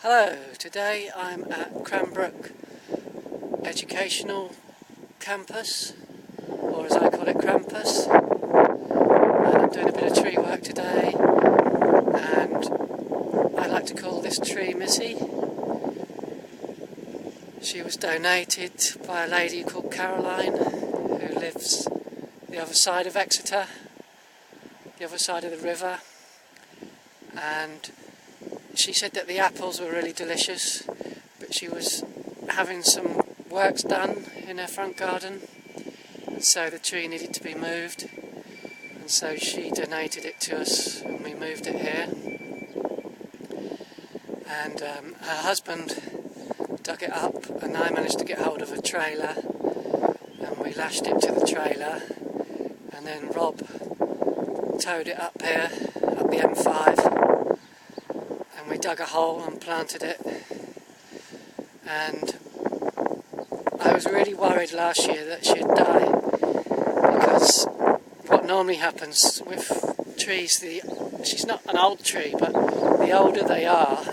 Hello, today I'm at Cranbrook Educational Campus, or as I call it, Krampus, and I'm doing a bit of tree work today, and I like to call this tree Missy. She was donated by a lady called Caroline, who lives the other side of Exeter, the other side of the river, and she said that the apples were really delicious, but she was having some works done in her front garden, and so the tree needed to be moved, and so she donated it to us and we moved it here. And her husband dug it up, and I managed to get hold of a trailer, and we lashed it to the trailer, and then Rob towed it up here, up the M5. We dug a hole and planted it, and I was really worried last year that she'd die, because what normally happens with trees, she's not an old tree, but the older they are,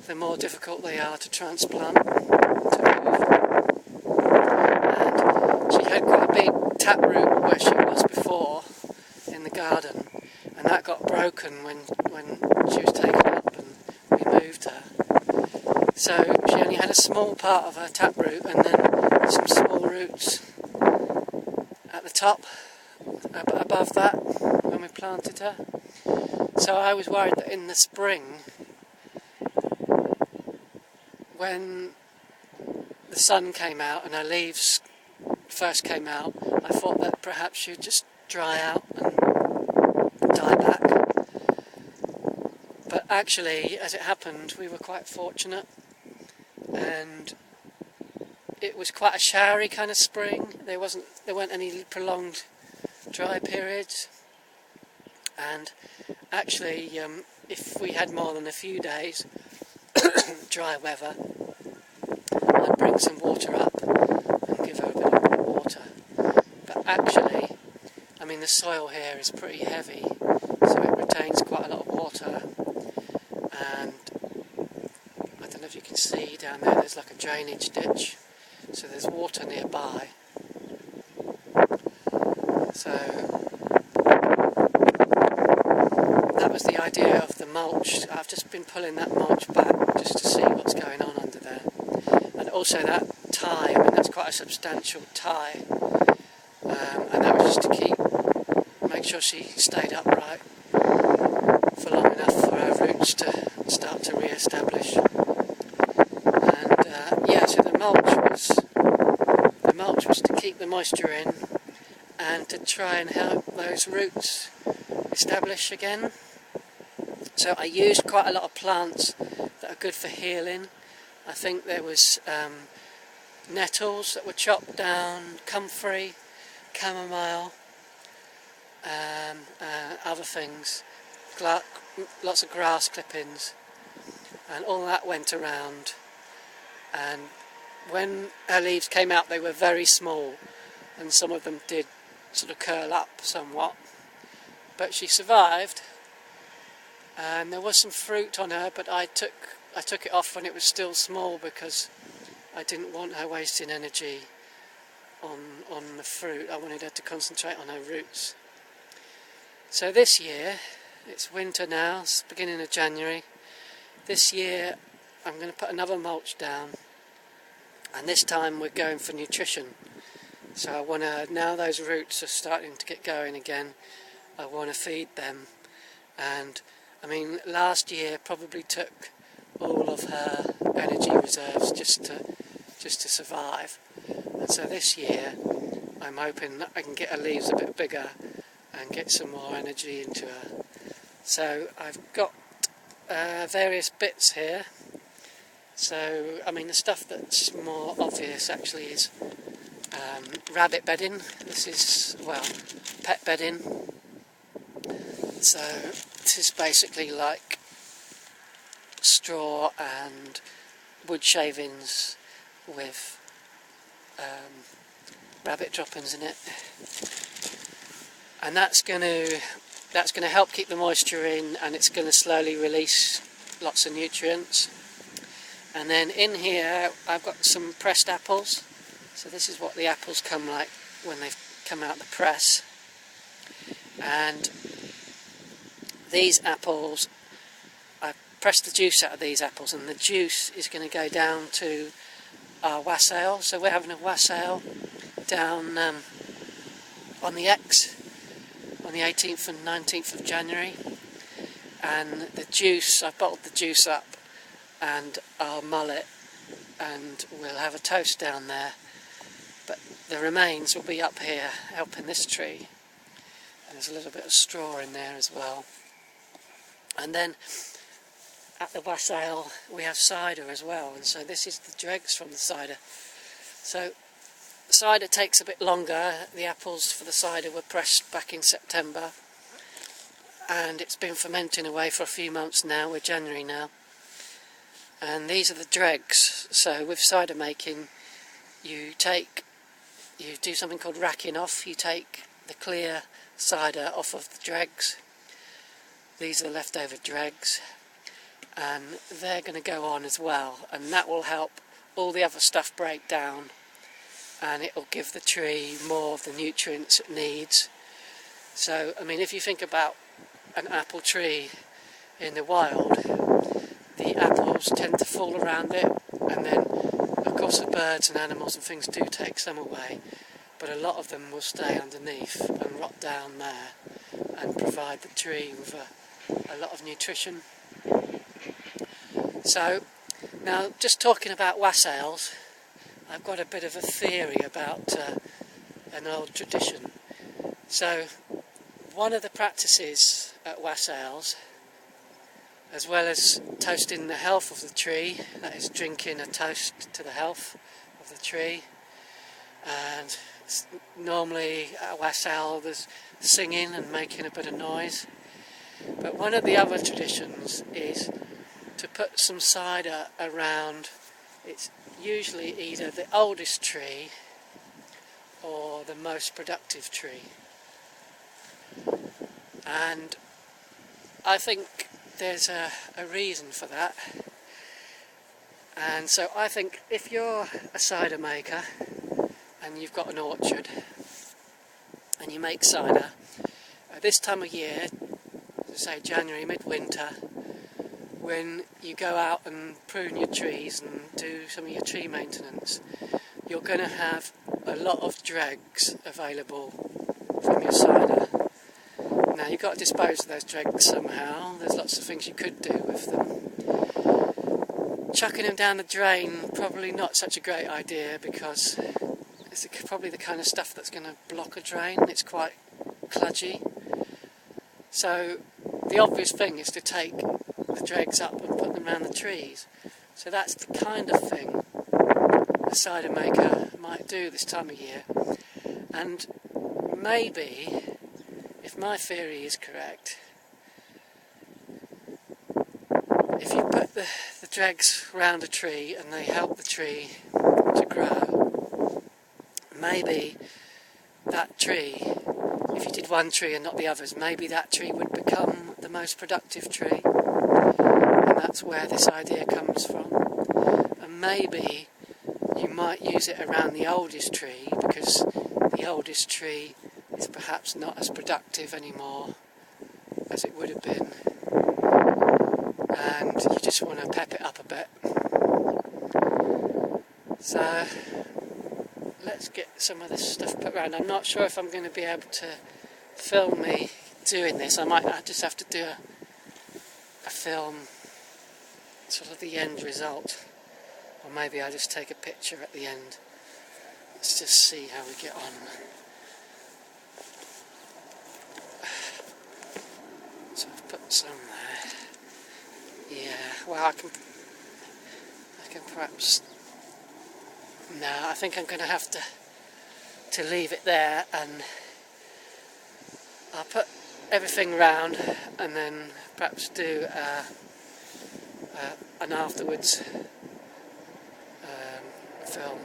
the more difficult they are to transplant, to move. And she had quite a big taproot where she was before in the garden, and that got broken when she was taken up and we moved her. So she only had a small part of her taproot and then some small roots at the top, above that, when we planted her. So I was worried that in the spring, when the sun came out and her leaves first came out, I thought that perhaps she'd just dry out and die back. But actually, as it happened, we were quite fortunate, and it was quite a showery kind of spring. There weren't any prolonged dry periods, and actually, if we had more than a few days dry weather, I'd bring some water up and give her a bit of water. But actually, I mean, the soil here is pretty heavy, so it retains quite a lot of water. And I don't know if you can see down there, there's like a drainage ditch, so there's water nearby. So that was the idea of the mulch. I've just been pulling that mulch back just to see what's going on under there. And also that tie, I mean, that's quite a substantial tie, and that was just to make sure she stayed upright for long enough for her roots to start to re-establish. And so the mulch was to keep the moisture in and to try and help those roots establish again. So I used quite a lot of plants that are good for healing. I think there was nettles that were chopped down, comfrey, chamomile, other things, lots of grass clippings, and all that went around. And when her leaves came out, they were very small, and some of them did sort of curl up somewhat, but she survived. And there was some fruit on her, but I took it off when it was still small, because I didn't want her wasting energy on the fruit. I wanted her to concentrate on her roots. So this year, it's winter now, it's the beginning of January. This year I'm going to put another mulch down, and this time we're going for nutrition. So I want to, now those roots are starting to get going again, I want to feed them. And I mean, last year probably took all of her energy reserves just to survive. And so this year I'm hoping that I can get her leaves a bit bigger and get some more energy into her. So I've got various bits here. So, I mean, the stuff that's more obvious actually is rabbit bedding. This is, well, pet bedding. So this is basically like straw and wood shavings with rabbit droppings in it. And that's going to help keep the moisture in, and it's going to slowly release lots of nutrients. And then in here I've got some pressed apples. So this is what the apples come like when they've come out the press. And these apples, I pressed the juice out of these apples, and the juice is going to go down to our wassail. So we're having a wassail down on the X on the 18th and 19th of January. And the juice, I've bottled the juice up and I'll mull it, and we'll have a toast down there. But the remains will be up here helping this tree. And there's a little bit of straw in there as well. And then at the wassail we have cider as well, and so this is the dregs from the cider. So cider takes a bit longer. The apples for the cider were pressed back in September, and it's been fermenting away for a few months now. We're January now, and these are the dregs. So with cider making, you do something called racking off. You take the clear cider off of the dregs. These are the leftover dregs, and they're going to go on as well, and that will help all the other stuff break down, and it will give the tree more of the nutrients it needs. So, I mean, if you think about an apple tree in the wild, the apples tend to fall around it, and then of course the birds and animals and things do take some away, but a lot of them will stay underneath and rot down there and provide the tree with a lot of nutrition. So now, just talking about wassails, I've got a bit of a theory about an old tradition. So one of the practices at wassails, as well as toasting the health of the tree, that is drinking a toast to the health of the tree, and normally at a wassail there's singing and making a bit of noise. But one of the other traditions is to put some cider around. It's usually either the oldest tree or the most productive tree. And I think there's a reason for that. And so I think if you're a cider maker and you've got an orchard and you make cider, at this time of year, say January, midwinter, when you go out and prune your trees and do some of your tree maintenance, you're going to have a lot of dregs available from your cider. Now you've got to dispose of those dregs somehow. There's lots of things you could do with them. Chucking them down the drain, probably not such a great idea, because it's probably the kind of stuff that's going to block a drain. It's quite kludgy. So the obvious thing is to take the dregs up and put them around the trees. So that's the kind of thing a cider maker might do this time of year. And maybe, if my theory is correct, if you put the dregs around a tree and they help the tree to grow, maybe that tree, if you did one tree and not the others, maybe that tree would become the most productive tree. And that's where this idea comes from. And maybe you might use it around the oldest tree, because the oldest tree is perhaps not as productive anymore as it would have been, and you just want to pep it up a bit. So let's get some of this stuff put around. I'm not sure if I'm going to be able to film me doing this. I just have to do a film, sort of the end result, or maybe I just take a picture at the end. Let's just see how we get on. So I've put some there. Yeah, well I can perhaps, no, I think I'm going to have to leave it there, and I'll put everything round and then perhaps do an afterwards film.